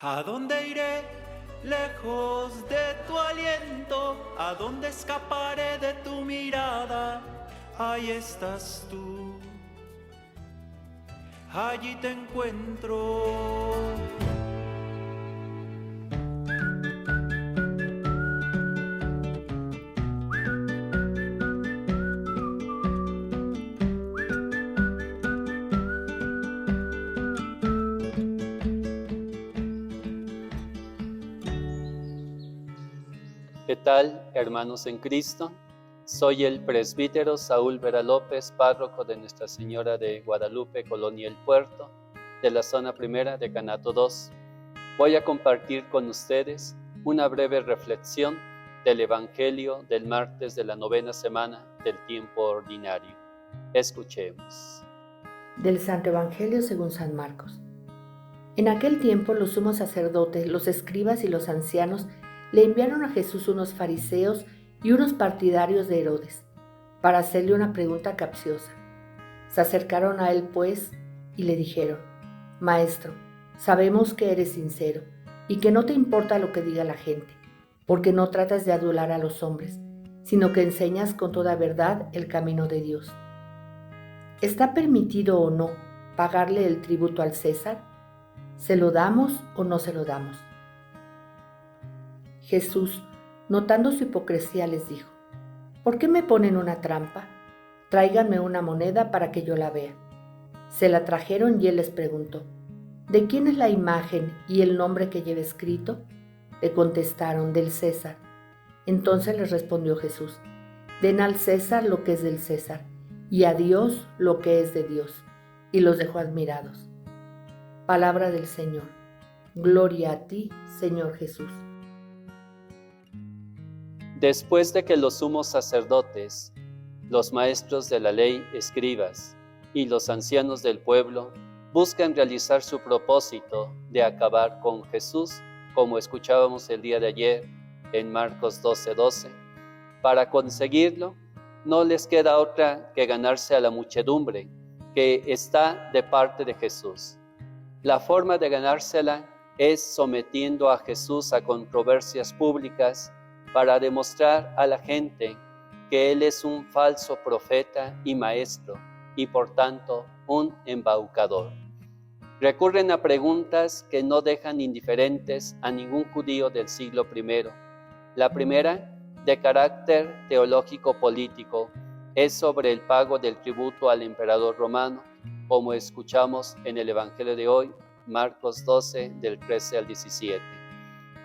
¿A dónde iré lejos de tu aliento? ¿A dónde escaparé de tu mirada? Ahí estás tú, allí te encuentro. ¿Qué tal, hermanos en Cristo? Soy el presbítero Saúl Vera López, párroco de Nuestra Señora de Guadalupe, Colonia El Puerto, de la zona primera de Canato 2. Voy a compartir con ustedes una breve reflexión del Evangelio del martes de la novena semana del tiempo ordinario. Escuchemos. Del Santo Evangelio según San Marcos. En aquel tiempo los sumos sacerdotes, los escribas y los ancianos le enviaron a Jesús unos fariseos y unos partidarios de Herodes, para hacerle una pregunta capciosa. Se acercaron a él, pues, y le dijeron: Maestro, sabemos que eres sincero y que no te importa lo que diga la gente, porque no tratas de adular a los hombres, sino que enseñas con toda verdad el camino de Dios. ¿Está permitido o no pagarle el tributo al César? ¿Se lo damos o no se lo damos? Jesús, notando su hipocresía, les dijo: ¿Por qué me ponen una trampa? Tráiganme una moneda para que yo la vea. Se la trajeron y él les preguntó: ¿De quién es la imagen y el nombre que lleva escrito? Le contestaron: del César. Entonces les respondió Jesús: Den al César lo que es del César, y a Dios lo que es de Dios. Y los dejó admirados. Palabra del Señor. Gloria a ti, Señor Jesús. Después de que los sumos sacerdotes, los maestros de la ley, escribas, y los ancianos del pueblo buscan realizar su propósito de acabar con Jesús, como escuchábamos el día de ayer en Marcos 12:12, para conseguirlo no les queda otra que ganarse a la muchedumbre que está de parte de Jesús. La forma de ganársela es sometiendo a Jesús a controversias públicas para demostrar a la gente que Él es un falso profeta y maestro y por tanto un embaucador. Recurren a preguntas que no dejan indiferentes a ningún judío del siglo I. La primera, de carácter teológico-político, es sobre el pago del tributo al emperador romano, como escuchamos en el Evangelio de hoy, Marcos 12, del 13 al 17.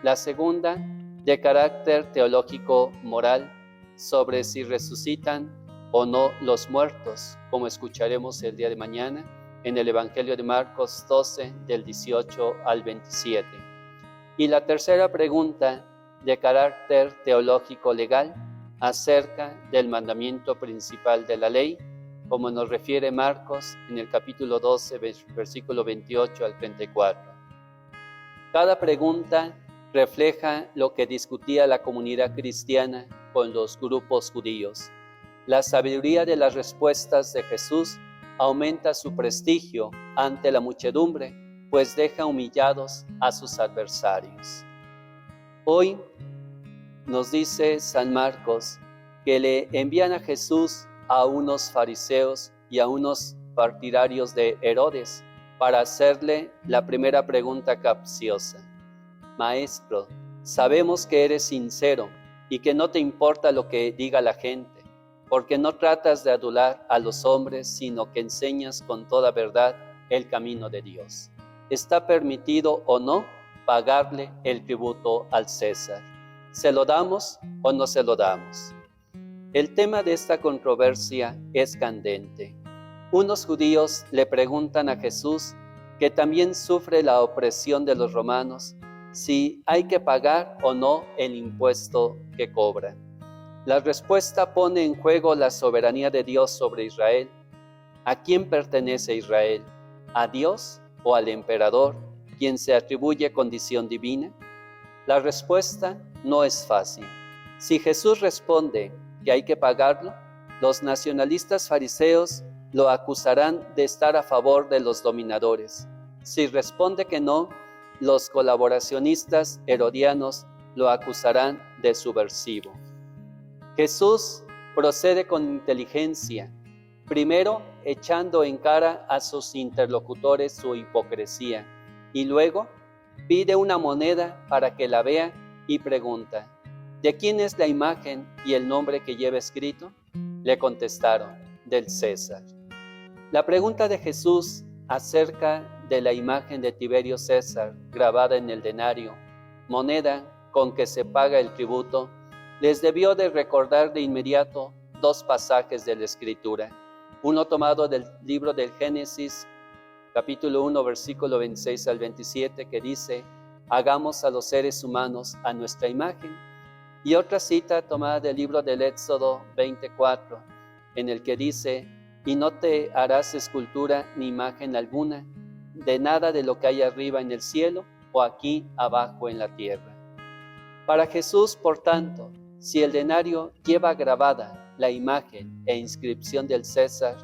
La segunda, de carácter teológico-moral, sobre si resucitan o no los muertos, como escucharemos el día de mañana en el Evangelio de Marcos 12, del 18 al 27. Y la tercera pregunta, de carácter teológico-legal, acerca del mandamiento principal de la ley, como nos refiere Marcos en el capítulo 12, versículo 28 al 34. Cada pregunta refleja lo que discutía la comunidad cristiana con los grupos judíos. La sabiduría de las respuestas de Jesús aumenta su prestigio ante la muchedumbre, pues deja humillados a sus adversarios. Hoy nos dice San Marcos que le envían a Jesús a unos fariseos y a unos partidarios de Herodes para hacerle la primera pregunta capciosa. Maestro, sabemos que eres sincero y que no te importa lo que diga la gente, porque no tratas de adular a los hombres, sino que enseñas con toda verdad el camino de Dios. ¿Está permitido o no pagarle el tributo al César? ¿Se lo damos o no se lo damos? El tema de esta controversia es candente. Unos judíos le preguntan a Jesús, que también sufre la opresión de los romanos, si hay que pagar o no el impuesto que cobran. La respuesta pone en juego la soberanía de Dios sobre Israel. ¿A quién pertenece Israel? ¿A Dios o al emperador, quien se atribuye condición divina? La respuesta no es fácil. Si Jesús responde que hay que pagarlo, los nacionalistas fariseos lo acusarán de estar a favor de los dominadores. Si responde que no, los colaboracionistas herodianos lo acusarán de subversivo. Jesús procede con inteligencia, primero echando en cara a sus interlocutores su hipocresía y luego pide una moneda para que la vea y pregunta: ¿de quién es la imagen y el nombre que lleva escrito? Le contestaron: del César. La pregunta de Jesús acerca de la imagen de Tiberio César grabada en el denario, moneda con que se paga el tributo, les debió de recordar de inmediato dos pasajes de la Escritura, uno tomado del libro del Génesis, capítulo 1, versículo 26 al 27, que dice: hagamos a los seres humanos a nuestra imagen, y otra cita tomada del libro del Éxodo 24, en el que dice: y no te harás escultura ni imagen alguna de nada de lo que hay arriba en el cielo o aquí abajo en la tierra. Para Jesús, por tanto, si el denario lleva grabada la imagen e inscripción del César,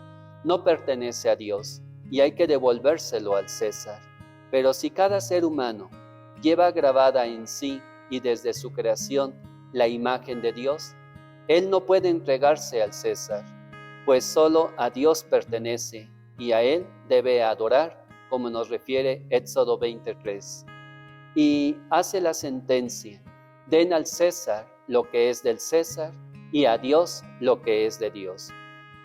no pertenece a Dios y hay que devolvérselo al César. Pero si cada ser humano lleva grabada en sí y desde su creación la imagen de Dios, él no puede entregarse al César, pues solo a Dios pertenece y a él debe adorar, como nos refiere Éxodo 23. Y hace la sentencia: den al César lo que es del César y a Dios lo que es de Dios.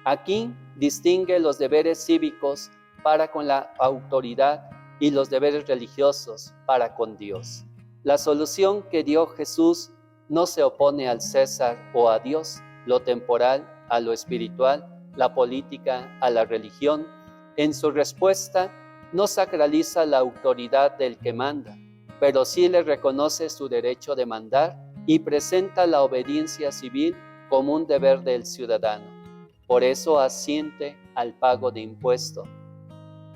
Aquí distingue los deberes cívicos para con la autoridad y los deberes religiosos para con Dios. La solución que dio Jesús no se opone al César o a Dios, lo temporal a lo espiritual, la política a la religión. En su respuesta no sacraliza la autoridad del que manda, pero sí le reconoce su derecho de mandar y presenta la obediencia civil como un deber del ciudadano. Por eso asiente al pago de impuesto.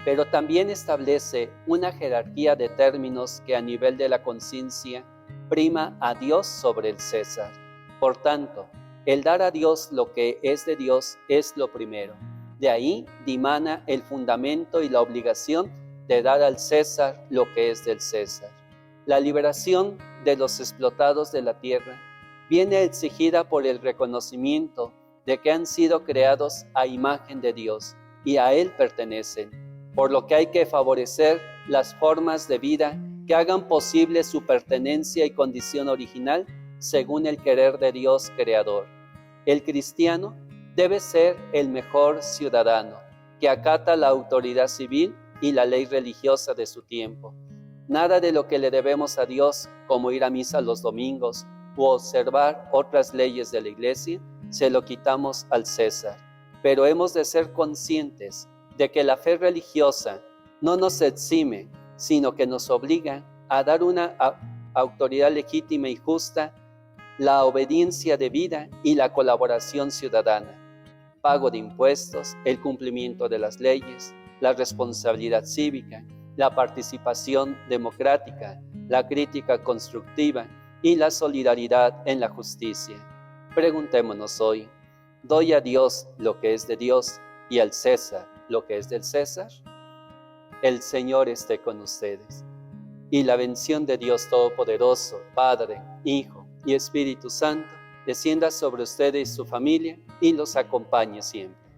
Pero también establece una jerarquía de términos que a nivel de la conciencia prima a Dios sobre el César. Por tanto, el dar a Dios lo que es de Dios es lo primero. De ahí dimana el fundamento y la obligación de dar al César lo que es del César. La liberación de los explotados de la tierra viene exigida por el reconocimiento de que han sido creados a imagen de Dios y a Él pertenecen, por lo que hay que favorecer las formas de vida que hagan posible su pertenencia y condición original según el querer de Dios creador. El cristiano debe ser el mejor ciudadano, que acata la autoridad civil y la ley religiosa de su tiempo. Nada de lo que le debemos a Dios, como ir a misa los domingos u observar otras leyes de la iglesia, se lo quitamos al César. Pero hemos de ser conscientes de que la fe religiosa no nos exime, sino que nos obliga a dar una autoridad legítima y justa, la obediencia debida y la colaboración ciudadana, pago de impuestos, el cumplimiento de las leyes, la responsabilidad cívica, la participación democrática, la crítica constructiva y la solidaridad en la justicia. Preguntémonos hoy: ¿doy a Dios lo que es de Dios y al César lo que es del César? El Señor esté con ustedes. Y la bendición de Dios Todopoderoso, Padre, Hijo y Espíritu Santo, descienda sobre ustedes y su familia y los acompañe siempre.